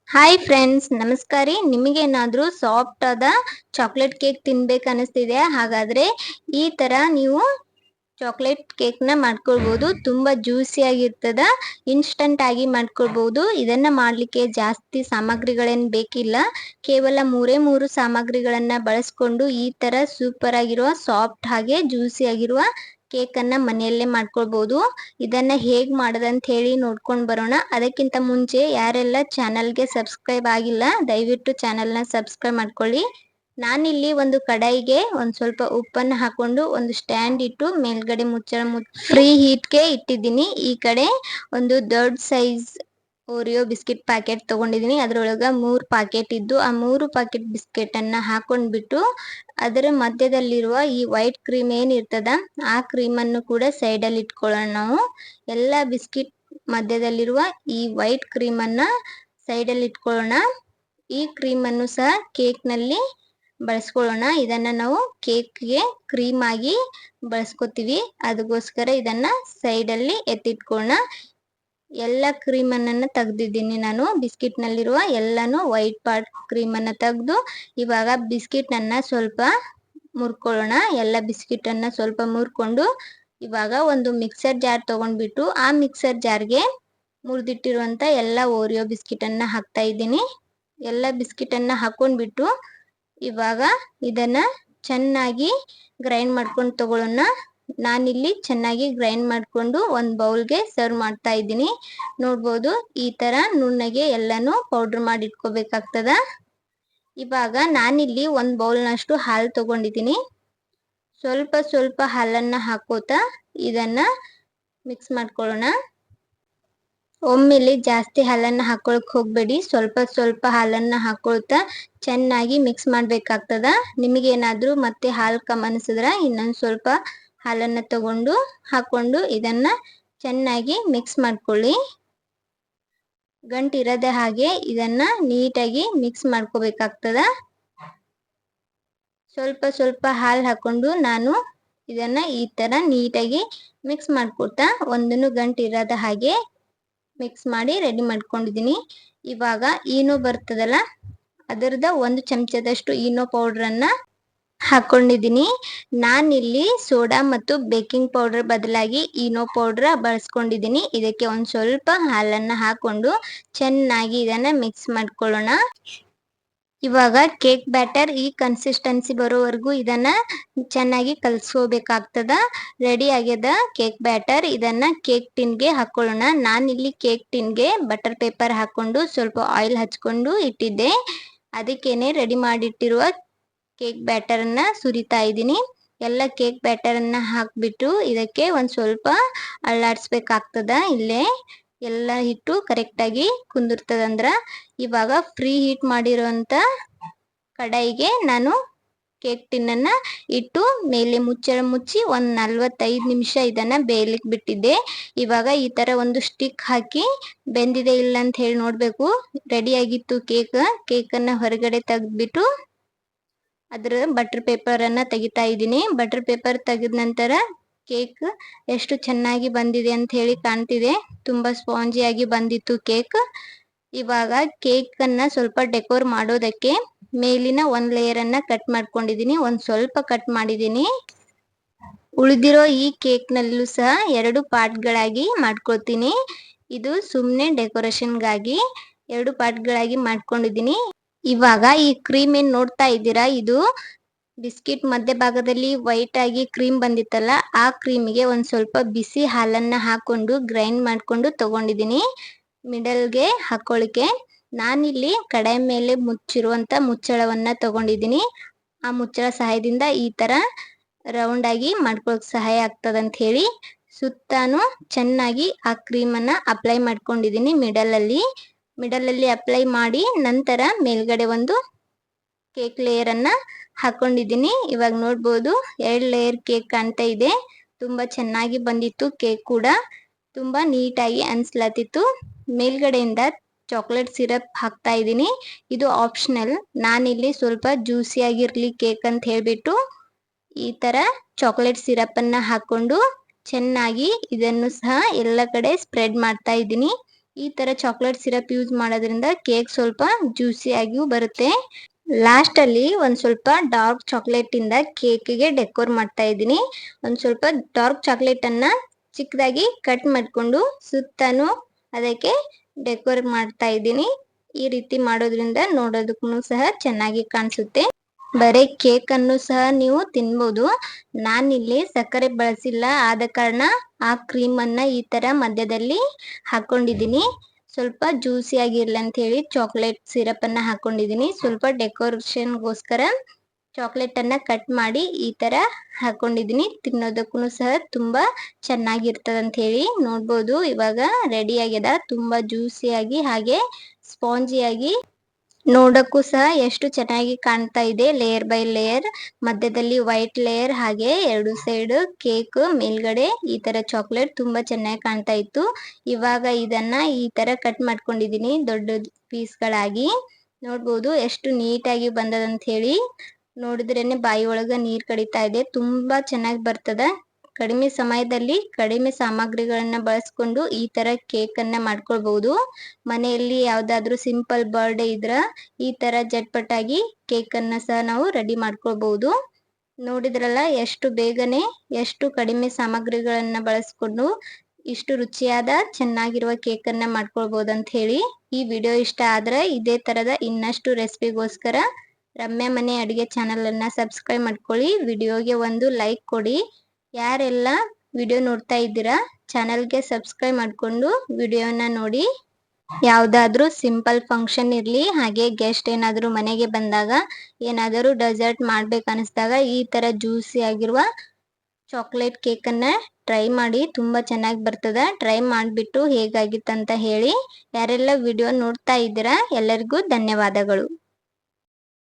Hi friends, ನಮಸ್ಕಾರ ರೀ. ನಿಮಗೇನಾದರೂ ಸಾಫ್ಟ್ ಆದ ಚಾಕ್ಲೇಟ್ ಕೇಕ್ ತಿನ್ಬೇಕು ಅನಿಸ್ತಿದೆ, ಹಾಗಾದರೆ ಈ ಥರ ನೀವು ಚಾಕ್ಲೇಟ್ ಕೇಕ್ನ ಮಾಡ್ಕೊಳ್ಬೋದು. ತುಂಬ ಜ್ಯೂಸಿಯಾಗಿರ್ತದ, ಇನ್ಸ್ಟಂಟ್ ಆಗಿ ಮಾಡ್ಕೊಳ್ಬೋದು. ಇದನ್ನು ಮಾಡಲಿಕ್ಕೆ ಜಾಸ್ತಿ ಸಾಮಗ್ರಿಗಳೇನು ಬೇಕಿಲ್ಲ. ಕೇವಲ ಮೂರೇ ಸಾಮಗ್ರಿಗಳನ್ನು ಬಳಸ್ಕೊಂಡು ಈ ಥರ ಸೂಪರ್ ಆಗಿರುವ ಸಾಫ್ಟ್ ಹಾಗೆ ಜ್ಯೂಸಿಯಾಗಿರುವ ಕೇಕನ್ನು ಮನೆಯಲ್ಲೇ ಮಾಡ್ಕೊಳ್ಬೋದು. ಇದನ್ನು ಹೇಗೆ ಮಾಡೋದಂತ ಹೇಳಿ ನೋಡ್ಕೊಂಡು ಬರೋಣ. ಅದಕ್ಕಿಂತ ಮುಂಚೆ ಯಾರೆಲ್ಲ ಚಾನಲ್ಗೆ ಸಬ್ಸ್ಕ್ರೈಬ್ ಆಗಿಲ್ಲ, ದಯವಿಟ್ಟು ಚಾನಲ್ನ ಸಬ್ಸ್ಕ್ರೈಬ್ ಮಾಡ್ಕೊಳ್ಳಿ. ನಾನಿಲ್ಲಿ ಒಂದು ಕಡಾಯಿಗೆ ಒಂದು ಸ್ವಲ್ಪ ಉಪ್ಪನ್ನು ಹಾಕೊಂಡು ಒಂದು ಸ್ಟ್ಯಾಂಡ್ ಇಟ್ಟು ಮೇಲ್ಗಡೆ ಮುಚ್ಚಳ ಫ್ರೀ ಹೀಟ್ಗೆ ಇಟ್ಟಿದ್ದೀನಿ. ಈ ಕಡೆ ಒಂದು ದೊಡ್ಡ ಸೈಜ್ ಓರಿಯೋ ಬಿಸ್ಕೆಟ್ ಪ್ಯಾಕೆಟ್ ತೊಗೊಂಡಿದ್ದೀನಿ. ಅದರೊಳಗೆ 3 ಪ್ಯಾಕೆಟ್ ಇದ್ದು, ಆ 3 ಪ್ಯಾಕೆಟ್ ಬಿಸ್ಕೆಟನ್ನು ಹಾಕೊಂಡ್ಬಿಟ್ಟು ಅದರ ಮಧ್ಯದಲ್ಲಿರುವ ಈ ವೈಟ್ ಕ್ರೀಮ್ ಏನಿರ್ತದ ಆ ಕ್ರೀಮನ್ನು ಕೂಡ ಸೈಡಲ್ಲಿ ಇಟ್ಕೊಳ್ಳೋಣ. ನಾವು ಎಲ್ಲ ಬಿಸ್ಕೆಟ್ ಮಧ್ಯದಲ್ಲಿರುವ ಈ ವೈಟ್ ಕ್ರೀಮನ್ನು ಸೈಡಲ್ಲಿ ಇಟ್ಕೊಳ್ಳೋಣ. ಈ ಕ್ರೀಮನ್ನು ಸಹ ಕೇಕ್ನಲ್ಲಿ ಬಳಸ್ಕೊಳ್ಳೋಣ. ಇದನ್ನು ನಾವು ಕೇಕ್ಗೆ ಕ್ರೀಮ್ ಆಗಿ ಬಳಸ್ಕೊತೀವಿ, ಅದಕ್ಕೋಸ್ಕರ ಇದನ್ನು ಸೈಡಲ್ಲಿ ಎತ್ತಿಟ್ಕೊಳ್ಳೋಣ. ಎಲ್ಲ ಕ್ರೀಮನ್ನು ತೆಗ್ದಿದ್ದೀನಿ ನಾನು. ಬಿಸ್ಕಿಟ್ನಲ್ಲಿರುವ ಎಲ್ಲನೂ ವೈಟ್ ಪಾರ್ಟ್ ಕ್ರೀಮನ್ನು ತೆಗೆದು ಇವಾಗ ಬಿಸ್ಕಿಟನ್ನು ಸ್ವಲ್ಪ ಮುರ್ಕೊಳ್ಳೋಣ. ಎಲ್ಲ ಬಿಸ್ಕಿಟನ್ನು ಸ್ವಲ್ಪ ಮುರ್ಕೊಂಡು ಇವಾಗ ಒಂದು ಮಿಕ್ಸರ್ ಜಾರ್ ತೊಗೊಂಡ್ಬಿಟ್ಟು ಆ ಮಿಕ್ಸರ್ ಜಾರ್ಗೆ ಮುರಿದಿಟ್ಟಿರುವಂಥ ಎಲ್ಲ ಓರಿಯೋ ಬಿಸ್ಕಿಟನ್ನು ಹಾಕ್ತಾ ಇದ್ದೀನಿ. ಎಲ್ಲ ಬಿಸ್ಕಿಟನ್ನು ಹಾಕೊಂಡ್ಬಿಟ್ಟು ಇವಾಗ ಇದನ್ನು ಚೆನ್ನಾಗಿ ಗ್ರೈಂಡ್ ಮಾಡ್ಕೊಂಡು ತಗೊಳ್ಳೋಣ. ನಾನಿಲ್ಲಿ ಚೆನ್ನಾಗಿ ಗ್ರೈಂಡ್ ಮಾಡಿಕೊಂಡು ಒಂದು ಬೌಲ್ಗೆ ಸರ್ವ್ ಮಾಡ್ತಾ ಇದ್ದೀನಿ. ನೋಡ್ಬೋದು, ಈ ಥರ ನುಣ್ಣಗೆ ಎಲ್ಲನೂ ಪೌಡ್ರ್ ಮಾಡಿ ಇಟ್ಕೋಬೇಕಾಗ್ತದ. ಇವಾಗ ನಾನಿಲ್ಲಿ ಒಂದು ಬೌಲ್ನಷ್ಟು ಹಾಲು ತೊಗೊಂಡಿದ್ದೀನಿ. ಸ್ವಲ್ಪ ಸ್ವಲ್ಪ ಹಾಲನ್ನು ಹಾಕೋತಾ ಇದನ್ನು ಮಿಕ್ಸ್ ಮಾಡ್ಕೊಳ್ಳೋಣ. ಒಮ್ಮೆಲೆ ಜಾಸ್ತಿ ಹಾಲನ್ನು ಹಾಕೊಳಕ್ಕೆ ಹೋಗಬೇಡಿ, ಸ್ವಲ್ಪ ಸ್ವಲ್ಪ ಹಾಲನ್ನು ಹಾಕೊಳ್ತಾ ಚೆನ್ನಾಗಿ ಮಿಕ್ಸ್ ಮಾಡಬೇಕಾಗ್ತದ. ನಿಮಗೇನಾದರೂ ಮತ್ತೆ ಹಾಲು ಕಮ್ಮಿ ಅನಿಸಿದ್ರೆ ಇನ್ನೊಂದು ಸ್ವಲ್ಪ ಹಾಲನ್ನು ತಗೊಂಡು ಹಾಕೊಂಡು ಇದನ್ನು ಚೆನ್ನಾಗಿ ಮಿಕ್ಸ್ ಮಾಡ್ಕೊಳ್ಳಿ. ಗಂಟಿರದೆ ಹಾಗೆ ಇದನ್ನು ನೀಟಾಗಿ ಮಿಕ್ಸ್ ಮಾಡ್ಕೋಬೇಕಾಗ್ತದ. ಸ್ವಲ್ಪ ಸ್ವಲ್ಪ ಹಾಲು ಹಾಕೊಂಡು ನಾನು ಇದನ್ನು ಈ ಥರ ನೀಟಾಗಿ ಮಿಕ್ಸ್ ಮಾಡ್ಕೊತಾ ಒಂದನ್ನು ಗಂಟಿರದ ಹಾಗೆ ಮಿಕ್ಸ್ ಮಾಡಿ ರೆಡಿ ಮಾಡ್ಕೊಂಡಿದ್ದೀನಿ. ಇವಾಗ ಈನೋ ಬರ್ತದಲ್ಲ, ಅದರದ 1 ಚಮಚದಷ್ಟು ಈನೋ ಪೌಡ್ರನ್ನು ಹಾಕೊಂಡಿದ್ದೀನಿ. ನಾನಿಲ್ಲಿ ಸೋಡಾ ಮತ್ತು ಬೇಕಿಂಗ್ ಪೌಡರ್ ಬದಲಾಗಿ ಈನೋ ಪೌಡ್ರ್ ಬಳಸ್ಕೊಂಡಿದ್ದೀನಿ. ಇದಕ್ಕೆ ಒಂದು ಸ್ವಲ್ಪ ಹಾಲನ್ನು ಹಾಕೊಂಡು ಚೆನ್ನಾಗಿ ಇದನ್ನು ಮಿಕ್ಸ್ ಮಾಡ್ಕೊಳ್ಳೋಣ. ಇವಾಗ ಕೇಕ್ ಬ್ಯಾಟರ್ ಈ ಕನ್ಸಿಸ್ಟೆನ್ಸಿ ಬರೋವರೆಗೂ ಇದನ್ನು ಚೆನ್ನಾಗಿ ಕಲಿಸ್ಕೋಬೇಕಾಗ್ತದ. ರೆಡಿ ಆಗ್ಯದ ಕೇಕ್ ಬ್ಯಾಟರ್. ಇದನ್ನು ಕೇಕ್ ಟಿನ್ಗೆ ಹಾಕ್ಕೊಳ್ಳೋಣ. ನಾನಿಲ್ಲಿ ಕೇಕ್ ಟಿನ್ಗೆ ಬಟರ್ ಪೇಪರ್ ಹಾಕ್ಕೊಂಡು ಸ್ವಲ್ಪ ಆಯಿಲ್ ಹಚ್ಕೊಂಡು ಇಟ್ಟಿದ್ದೆ. ಅದಕ್ಕೇನೆ ರೆಡಿ ಮಾಡಿಟ್ಟಿರುವ ಕೇಕ್ ಬ್ಯಾಟರನ್ನು ಸುರಿತಾ ಇದ್ದೀನಿ. ಎಲ್ಲ ಕೇಕ್ ಬ್ಯಾಟರನ್ನು ಹಾಕಿಬಿಟ್ಟು ಇದಕ್ಕೆ ಒಂದು ಸ್ವಲ್ಪ ಅಳ್ಳಾಡಿಸ್ಬೇಕಾಗ್ತದ. ಇಲ್ಲೇ ಎಲ್ಲ ಹಿಟ್ಟು ಕರೆಕ್ಟಾಗಿ ಕುಂದಿರ್ತದಂದ್ರೆ ಇವಾಗ ಫ್ರೀ ಹೀಟ್ ಮಾಡಿರೋಂಥ ಕಡಾಯಿಗೆ ನಾನು ಕೇಕ್ ಟಿನ್ನನ್ನು ಇಟ್ಟು ಮೇಲೆ ಮುಚ್ಚಳ ಮುಚ್ಚಿ ಒಂದು 45 ನಿಮಿಷ ಇದನ್ನು ಬೇಯಲಿಕ್ಕೆ ಬಿಟ್ಟಿದ್ದೆ. ಇವಾಗ ಈ ಥರ ಒಂದು ಸ್ಟಿಕ್ ಹಾಕಿ ಬೆಂದಿದೆ ಇಲ್ಲ ಅಂತ ಹೇಳಿ ನೋಡಬೇಕು. ರೆಡಿಯಾಗಿತ್ತು ಕೇಕನ್ನು ಹೊರಗಡೆ ತೆಗೆದ್ಬಿಟ್ಟು ಅದರ ಬಟರ್ ಪೇಪರನ್ನು ತೆಗಿತಾ ಇದ್ದೀನಿ. ಬಟರ್ ಪೇಪರ್ ತೆಗೆದ ನಂತರ ಕೇಕ್ ಎಷ್ಟು ಚೆನ್ನಾಗಿ ಬಂದಿದೆ ಅಂತ ಹೇಳಿ ಕಾಣ್ತಿದೆ. ತುಂಬ ಸ್ಪಾಂಜಿಯಾಗಿ ಬಂದಿತ್ತು ಕೇಕ್. ಇವಾಗ ಕೇಕನ್ನು ಸ್ವಲ್ಪ ಡೆಕೋರ್ ಮಾಡೋದಕ್ಕೆ ಮೇಲಿನ ಒಂದು ಲೇಯರನ್ನು ಕಟ್ ಮಾಡ್ಕೊಂಡಿದ್ದೀನಿ, ಒಂದು ಸ್ವಲ್ಪ ಕಟ್ ಮಾಡಿದ್ದೀನಿ. ಉಳಿದಿರೋ ಈ ಕೇಕ್ನಲ್ಲೂ ಸಹ 2 ಪಾರ್ಟ್ಗಳಾಗಿ ಮಾಡ್ಕೊಳ್ತೀನಿ. ಇದು ಸುಮ್ಮನೆ ಡೆಕೋರೇಷನ್ಗಾಗಿ 2 ಪಾರ್ಟ್ಗಳಾಗಿ ಮಾಡ್ಕೊಂಡಿದ್ದೀನಿ. ಇವಾಗ ಈ ಕ್ರೀಮ್ ಏನು ನೋಡ್ತಾ ಇದ್ದೀರಾ, ಇದು ಬಿಸ್ಕಿಟ್ ಮಧ್ಯಭಾಗದಲ್ಲಿ ವೈಟ್ ಆಗಿ ಕ್ರೀಮ್ ಬಂದಿತ್ತಲ್ಲ, ಆ ಕ್ರೀಮಿಗೆ ಒಂದು ಸ್ವಲ್ಪ ಬಿಸಿ ಹಾಲನ್ನು ಹಾಕೊಂಡು ಗ್ರೈಂಡ್ ಮಾಡಿಕೊಂಡು ತಗೊಂಡಿದ್ದೀನಿ ಮಿಡಲ್ಗೆ ಹಾಕೊಳ್ಳಿಕ್ಕೆ. ನಾನಿಲ್ಲಿ ಕಡಾಯಿ ಮೇಲೆ ಮುಚ್ಚಿರುವಂಥ ಮುಚ್ಚಳವನ್ನು ತಗೊಂಡಿದ್ದೀನಿ. ಆ ಮುಚ್ಚಳ ಸಹಾಯದಿಂದ ಈ ಥರ ರೌಂಡಾಗಿ ಮಾಡ್ಕೊಳ್ಳೋಕೆ ಸಹಾಯ ಆಗ್ತದಂತ ಹೇಳಿ ಸುತ್ತಾನು ಚೆನ್ನಾಗಿ ಆ ಕ್ರೀಮನ್ನು ಅಪ್ಲೈ ಮಾಡ್ಕೊಂಡಿದ್ದೀನಿ. ಮಿಡಲಲ್ಲಿ ಅಪ್ಲೈ ಮಾಡಿ ನಂತರ ಮೇಲ್ಗಡೆ ಒಂದು ಕೇಕ್ ಲೇಯರನ್ನು ಹಾಕೊಂಡಿದ್ದೀನಿ. ಇವಾಗ ನೋಡ್ಬೋದು 2 ಲೇಯರ್ ಕೇಕ್ ಕಾಣ್ತಾ ಇದೆ. ತುಂಬ ಚೆನ್ನಾಗಿ ಬಂದಿತ್ತು ಕೇಕ್ ಕೂಡ, ತುಂಬ ನೀಟಾಗಿ ಅನಿಸ್ಲತ್ತಿತ್ತು. ಮೇಲ್ಗಡೆಯಿಂದ ಚಾಕ್ಲೇಟ್ ಸಿರಪ್ ಹಾಕ್ತಾ ಇದ್ದೀನಿ. ಇದು ಆಪ್ಷನಲ್. ನಾನಿಲ್ಲಿ ಸ್ವಲ್ಪ ಜ್ಯೂಸಿಯಾಗಿರಲಿ ಕೇಕ್ ಅಂತ ಹೇಳಿಬಿಟ್ಟು ಈ ಥರ ಚಾಕ್ಲೇಟ್ ಸಿರಪನ್ನು ಹಾಕ್ಕೊಂಡು ಚೆನ್ನಾಗಿ ಇದನ್ನು ಸಹ ಎಲ್ಲ ಕಡೆ ಸ್ಪ್ರೆಡ್ ಮಾಡ್ತಾ ಇದ್ದೀನಿ. ಈ ತರ ಚಾಕ್ಲೇಟ್ ಸಿರಪ್ ಯೂಸ್ ಮಾಡೋದ್ರಿಂದ ಕೇಕ್ ಸ್ವಲ್ಪ ಜ್ಯೂಸಿ ಆಗಿಯೂ ಬರುತ್ತೆ. ಲಾಸ್ಟ್ ಅಲ್ಲಿ ಒಂದ್ ಸ್ವಲ್ಪ ಡಾರ್ಕ್ ಚಾಕ್ಲೇಟ್ ಇಂದ ಕೇಕ್ಗೆ ಡೆಕೋರ್ ಮಾಡ್ತಾ ಇದ್ದೀನಿ. ಒಂದ್ ಸ್ವಲ್ಪ ಡಾರ್ಕ್ ಚಾಕ್ಲೇಟ್ ಅನ್ನ ಚಿಕ್ಕದಾಗಿ ಕಟ್ ಮಾಡ್ಕೊಂಡು ಸುತ್ತಾನು ಅದಕ್ಕೆ ಡೆಕೋರ್ ಮಾಡ್ತಾ ಇದ್ದೀನಿ. ಈ ರೀತಿ ಮಾಡೋದ್ರಿಂದ ನೋಡೋದಕ್ಕೂ ಸಹ ಚೆನ್ನಾಗಿ ಕಾಣಿಸುತ್ತೆ. ಬರೀ ಕೇಕ್ ಅನ್ನು ಸಹ ನೀವು ತಿನ್ಬೋದು. ನಾನಿಲ್ಲಿ ಸಕ್ಕರೆ ಬಳಸಿಲ್ಲ, ಆದ ಕಾರಣ ಆ ಕ್ರೀಮ್ ಅನ್ನ ಈ ತರ ಮಧ್ಯದಲ್ಲಿ ಹಾಕೊಂಡಿದ್ದೀನಿ. ಸ್ವಲ್ಪ ಜ್ಯೂಸಿ ಆಗಿರ್ಲಿ ಅಂತ ಹೇಳಿ ಚಾಕ್ಲೇಟ್ ಸಿರಪ್ ಅನ್ನ ಹಾಕೊಂಡಿದ್ದೀನಿ. ಸ್ವಲ್ಪ ಡೆಕೋರೇಷನ್ಗೋಸ್ಕರ ಚಾಕ್ಲೇಟ್ ಅನ್ನ ಕಟ್ ಮಾಡಿ ಈ ತರ ಹಾಕೊಂಡಿದ್ದೀನಿ. ತಿನ್ನೋದಕ್ಕೂ ಸಹ ತುಂಬಾ ಚೆನ್ನಾಗಿರ್ತದ ಅಂತ ಹೇಳಿ ನೋಡ್ಬೋದು. ಇವಾಗ ರೆಡಿ ಆಗ್ಯದ, ತುಂಬಾ ಜ್ಯೂಸಿಯಾಗಿ ಹಾಗೆ ಸ್ಪಾಂಜಿಯಾಗಿ, ನೋಡಕ್ಕೂ ಸಹ ಎಷ್ಟು ಚೆನ್ನಾಗಿ ಕಾಣ್ತಾ ಇದೆ. ಲೇಯರ್ ಬೈ ಲೇಯರ್, ಮಧ್ಯದಲ್ಲಿ ವೈಟ್ ಲೇಯರ್, ಹಾಗೆ ಎರಡು ಸೈಡ್ ಕೇಕ್, ಮೇಲ್ಗಡೆ ಈ ತರ ಚಾಕ್ಲೇಟ್ ತುಂಬಾ ಚೆನ್ನಾಗಿ ಕಾಣ್ತಾ ಇತ್ತು. ಇವಾಗ ಇದನ್ನ ಈ ತರ ಕಟ್ ಮಾಡ್ಕೊಂಡಿದೀನಿ ದೊಡ್ಡ ಪೀಸ್ಗಳಾಗಿ. ನೋಡ್ಬೋದು ಎಷ್ಟು ನೀಟಾಗಿ ಬಂದದಂತ ಹೇಳಿ. ನೋಡಿದ್ರೇನೆ ಬಾಯಿ ಒಳಗ ನೀರ್ ಕಡಿತಾ ಇದೆ. ತುಂಬಾ ಚೆನ್ನಾಗಿ ಬರ್ತದ. ಕಡಿಮೆ ಸಮಯದಲ್ಲಿ ಕಡಿಮೆ ಸಾಮಗ್ರಿಗಳನ್ನ ಬಳಸ್ಕೊಂಡು ಈ ತರ ಕೇಕ್ ಅನ್ನ ಮಾಡ್ಕೊಳ್ಬಹುದು. ಮನೆಯಲ್ಲಿ ಯಾವ್ದಾದ್ರು ಸಿಂಪಲ್ ಬರ್ಡೇ ಇದ್ರ ಈ ತರ ಜಟ್ಪಟಾಗಿ ಕೇಕ್ ಅನ್ನ ಸಹ ನಾವು ರೆಡಿ ಮಾಡ್ಕೊಳ್ಬಹುದು. ನೋಡಿದ್ರಲ್ಲ ಎಷ್ಟು ಬೇಗನೆ ಎಷ್ಟು ಕಡಿಮೆ ಸಾಮಗ್ರಿಗಳನ್ನ ಬಳಸ್ಕೊಂಡು ಇಷ್ಟು ರುಚಿಯಾದ ಚೆನ್ನಾಗಿರುವ ಕೇಕ್ ಅನ್ನ ಮಾಡ್ಕೊಳ್ಬಹುದು ಅಂತ ಹೇಳಿ. ಈ ವಿಡಿಯೋ ಇಷ್ಟ ಆದ್ರೆ ಇದೇ ತರದ ಇನ್ನಷ್ಟು ರೆಸಿಪಿಗೋಸ್ಕರ ರಮ್ಯಾ ಮನೆ ಅಡಿಗೆ ಚಾನಲ್ ಅನ್ನ ಸಬ್ಸ್ಕ್ರೈಬ್ ಮಾಡ್ಕೊಳ್ಳಿ. ವಿಡಿಯೋಗೆ ಒಂದು ಲೈಕ್ ಕೊಡಿ. ಯಾರೆಲ್ಲ ವಿಡಿಯೋ ನೋಡ್ತಾ ಇದ್ದೀರಾ ಚಾನಲ್ಗೆ ಸಬ್ಸ್ಕ್ರೈಬ್ ಮಾಡ್ಕೊಂಡು ವಿಡಿಯೋನ ನೋಡಿ. ಯಾವ್ದಾದ್ರು ಸಿಂಪಲ್ ಫಂಕ್ಷನ್ ಇರ್ಲಿ, ಹಾಗೆ ಗೆಸ್ಟ್ ಏನಾದ್ರು ಮನೆಗೆ ಬಂದಾಗ ಏನಾದರೂ ಡೆಸರ್ಟ್ ಮಾಡ್ಬೇಕು ಅನಿಸ್ದಾಗ ಈ ತರ ಜ್ಯೂಸಿ ಆಗಿರುವ ಚಾಕ್ಲೇಟ್ ಕೇಕ್ ಅನ್ನ ಟ್ರೈ ಮಾಡಿ. ತುಂಬಾ ಚೆನ್ನಾಗಿ ಬರ್ತದ. ಟ್ರೈ ಮಾಡ್ಬಿಟ್ಟು ಹೇಗಾಗಿತ್ತಂತ ಹೇಳಿ. ಯಾರೆಲ್ಲ ವಿಡಿಯೋ ನೋಡ್ತಾ ಇದ್ದೀರಾ ಎಲ್ಲರಿಗೂ ಧನ್ಯವಾದಗಳು.